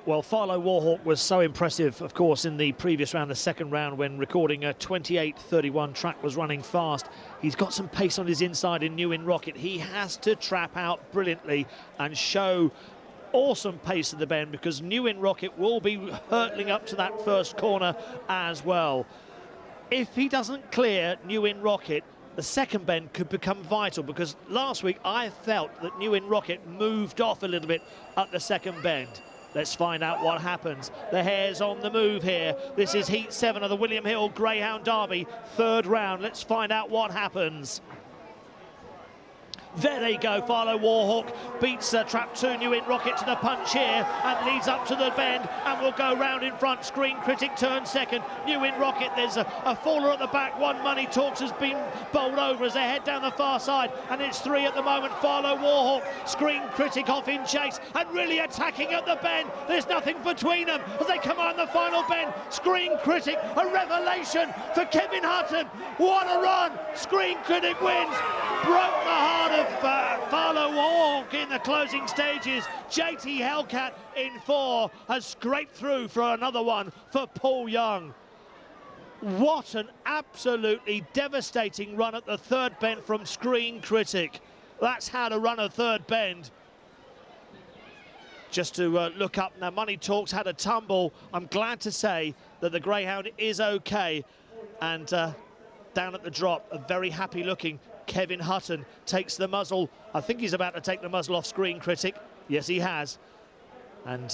Well, Philo Warhawk was so impressive, of course, in the previous round, the second round, when recording a 28.31. Track was running fast. He's got some pace on his inside in New In Rocket. He has to trap out brilliantly and show awesome pace at the bend, because New In Rocket will be hurtling up to that first corner as well. If he doesn't clear New In Rocket, the second bend could become vital, because last week I felt that New In Rocket moved off a little bit at the second bend. Let's find out what happens. The hare's on the move here. This is Heat 7 of the William Hill Greyhound Derby, third round. Let's find out what happens. There they go. Philo Warhawk beats trap 2 New In Rocket to the punch here and leads up to the bend and will go round in front. Screen Critic turns second. New In Rocket, there's a faller at the back. One Money Talks has been bowled over as they head down the far side, and it's 3 at the moment. Philo Warhawk, Screen Critic off in chase and really attacking at the bend. There's nothing between them as they come on the final bend. Screen Critic, a revelation for Kevin Hutton. What a run! Screen Critic wins. Broke the heart of Philo Warhawk in the closing stages. JT Hellcat in 4 has scraped through for another one for Paul Young. What an absolutely devastating run at the third bend from Screen Critic. That's how to run a third bend. Just to look up now, Money Talks had a tumble. I'm glad to say that the Greyhound is okay, and down at the drop, a very happy looking Kevin Hutton takes the muzzle. I think he's about to take the muzzle off Screen Critic. Yes, he has. And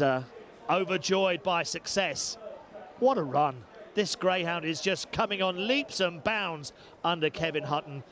overjoyed by success. What a run. This Greyhound is just coming on leaps and bounds under Kevin Hutton.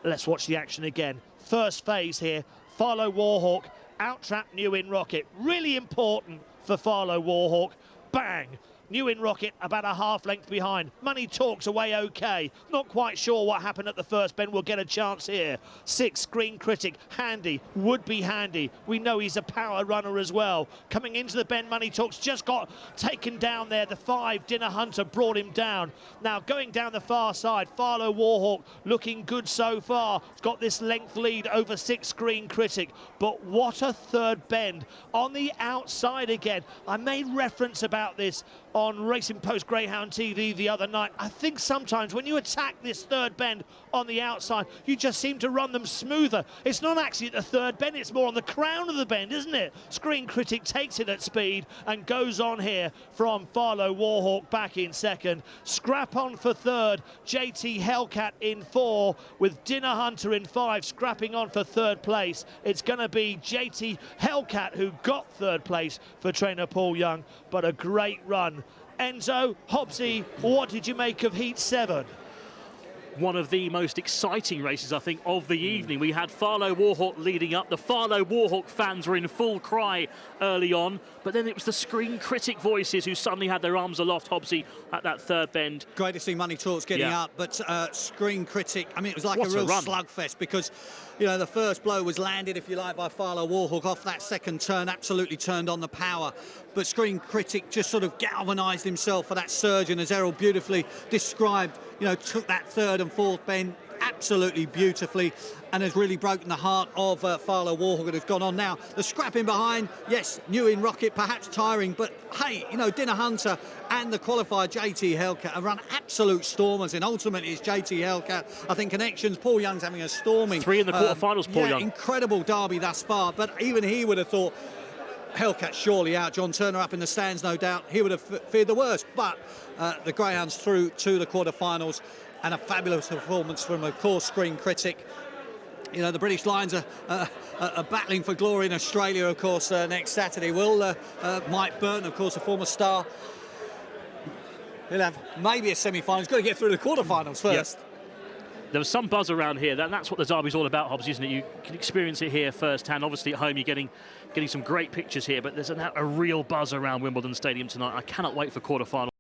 Let's watch the action again. First phase here. Philo Warhawk out-trap New In Rocket. Really important for Philo Warhawk. Bang! New In Rocket about a half length behind. Money Talks away okay. Not quite sure what happened at the first bend. We'll get a chance here. 6, Screen Critic, handy, would be handy. We know he's a power runner as well. Coming into the bend, Money Talks just got taken down there. The 5, Dinner Hunter, brought him down. Now going down the far side, Philo Warhawk looking good so far. He's got this length lead over 6, Screen Critic. But what a third bend on the outside again. I made reference about this on Racing Post Greyhound TV the other night. I think sometimes when you attack this third bend on the outside, you just seem to run them smoother. It's not actually at the third bend, it's more on the crown of the bend, isn't it? Screen Critic takes it at speed and goes on here from Philo Warhawk back in second. Scrap on for third, JT Hellcat in 4, with Dinner Hunter in 5, scrapping on for third place. It's going to be JT Hellcat who got third place for trainer Paul Young, but a great run. Enzo, Hobbsy, what did you make of Heat 7? One of the most exciting races, I think, of the evening. We had Philo Warhawk leading up. The Philo Warhawk fans were in full cry early on, but then it was the Screen Critic voices who suddenly had their arms aloft, Hobbsy, at that third bend. Great to see Money Talks getting up, but Screen Critic, I mean, it was like a real slugfest, because, you know, the first blow was landed, if you like, by Philo Warhawk off that second turn, absolutely turned on the power. But Screen Critic just sort of galvanised himself for that surge, and as Errol beautifully described, you know, took that third and fourth bend absolutely beautifully and has really broken the heart of Philo Warhawk that has gone on now. The scrapping behind, yes, New In Rocket, perhaps tiring, but hey, you know, Dinner Hunter and the qualifier JT Hellcat have run absolute stormers, and ultimately it's JT Hellcat. I think Connections, Paul Young's having a storming. 3 in the quarterfinals, Paul Young. Incredible derby thus far, but even he would have thought, Hellcat surely out. John Turner up in the stands, no doubt. He would have feared the worst, but the Greyhounds through to the quarterfinals, and a fabulous performance from, of course, Screen Critic. You know, the British Lions are battling for glory in Australia, of course, next Saturday. Will Mike Burton, of course, a former star, he'll have maybe a semi-final. He's got to get through the quarterfinals first. Yep. There was some buzz around here, and that's what the derby's all about, Hobbs, isn't it? You can experience it here firsthand. Obviously, at home, you're getting some great pictures here, but there's a real buzz around Wimbledon Stadium tonight. I cannot wait for quarterfinals.